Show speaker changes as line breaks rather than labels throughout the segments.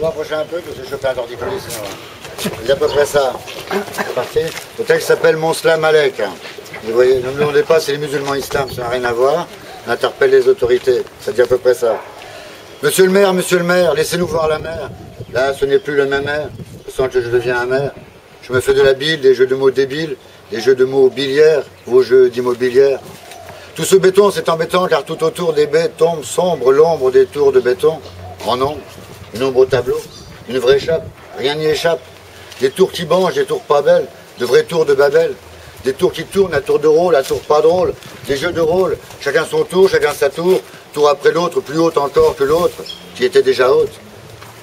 Vous m'approchez un peu, parce que je fais un torticolis, sinon. C'est à peu près ça. C'est parti. Le texte s'appelle Mon Slam Alek. Vous voyez, ne me demandez pas, c'est les musulmans islam, ça n'a rien à voir. On interpelle les autorités. Ça dit à peu près ça. Monsieur le maire, laissez-nous voir la mer. Là, ce n'est plus le même air. Je sens que je deviens amer. Je me fais de la bile, des jeux de mots débiles, des jeux de mots biliaires, vos jeux d'immobilière. Tout ce béton, c'est embêtant, car tout autour des baies tombe sombre l'ombre des tours de béton. En ombre, une ombre au tableau, une vraie chape, rien n'y échappe. Des tours qui bangent, des tours pas belles, de vrais tours de Babel. Des tours qui tournent à tour de rôle, à tour pas drôle. Des jeux de rôle, chacun son tour, chacun sa tour. Tour après l'autre, plus haute encore que l'autre, qui était déjà haute.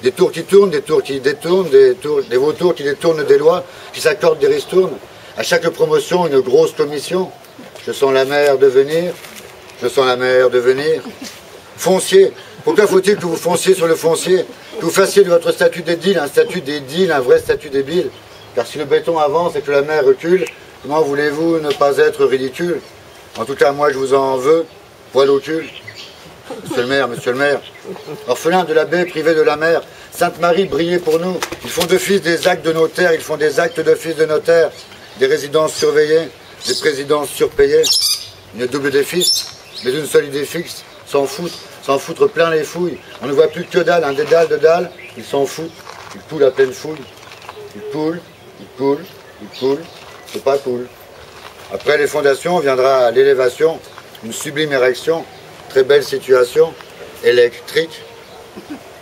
Des tours qui tournent, des tours qui détournent, des vautours qui détournent des lois, qui s'accordent des ristournes. À chaque promotion, une grosse commission. Je sens la mer devenir, je sens la mer devenir. Foncier, pourquoi faut-il que vous fonciez sur le foncier? Que vous fassiez de votre statut d'édile un statut d'édile, un vrai statut débile? Car si le béton avance et que la mer recule, comment voulez-vous ne pas être ridicule? En tout cas, moi je vous en veux, poil au cul. Monsieur le maire, orphelin de la baie, privé de la mer, Sainte-Marie, brillez pour nous. Ils font d'office des actes de notaire, ils font des actes d'office de notaire, des résidences surveillées, des présidences surpayées, une double défiste, mais une seule idée fixe, s'en foutre plein les fouilles. On ne voit plus que dalle, un dédale de dalle, ils s'en foutent, ils coulent à pleine fouille. Ils coulent, c'est pas cool. Après les fondations viendra l'élévation, une sublime érection, très belle situation, électrique.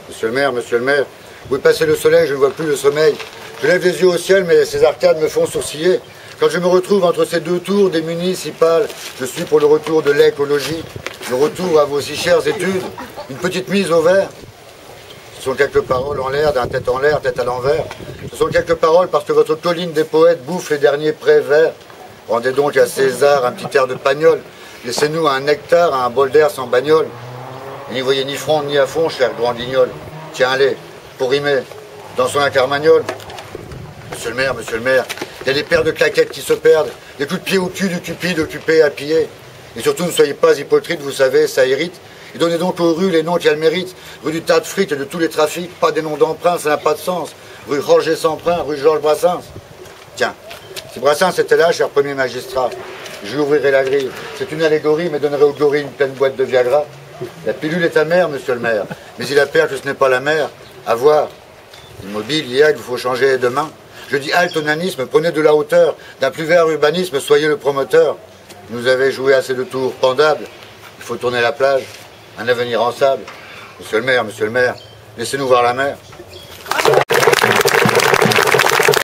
Monsieur le maire, où est passé le soleil, je ne vois plus le sommeil. Je lève les yeux au ciel, mais ces arcades me font sourciller. Quand je me retrouve entre ces deux tours des municipales, je suis pour le retour de l'écologie, le retour à vos si chères études, une petite mise au vert. Ce sont quelques paroles en l'air, d'un tête en l'air, tête à l'envers. Ce sont quelques paroles parce que votre colline des poètes bouffe les derniers prés verts. Rendez donc à César un petit air de pagnol. Laissez-nous un nectar, un bol d'air sans bagnole. Et n'y voyez ni front ni à fond, cher grand guignol. Tiens, allez, pour rimer, dansons un carmagnole. Monsieur le maire, il y a des paires de claquettes qui se perdent, des coups de pied au cul du cupide occupé à piller. Et surtout, ne soyez pas hypocrite, vous savez, ça irrite. Et donnez donc aux rues les noms qu'elles méritent. Rue du tas de frites et de tous les trafics, pas des noms d'emprunt, ça n'a pas de sens. Rue Roger Semprin, rue Georges Brassens. Tiens, si Brassens était là, cher premier magistrat, je lui ouvrirai la grille. C'est une allégorie, mais donnerait aux gorilles une pleine boîte de Viagra. La pilule est amère, monsieur le maire, mais il appert que ce n'est pas la mer. À voir. Immobile, il y a qu'il faut changer demain. Je dis halte au nanisme, prenez de la hauteur. D'un plus vert urbanisme, soyez le promoteur. Vous avez joué assez de tours pendables. Il faut tourner la plage. Un avenir en sable. Monsieur le maire, laissez-nous voir la mer.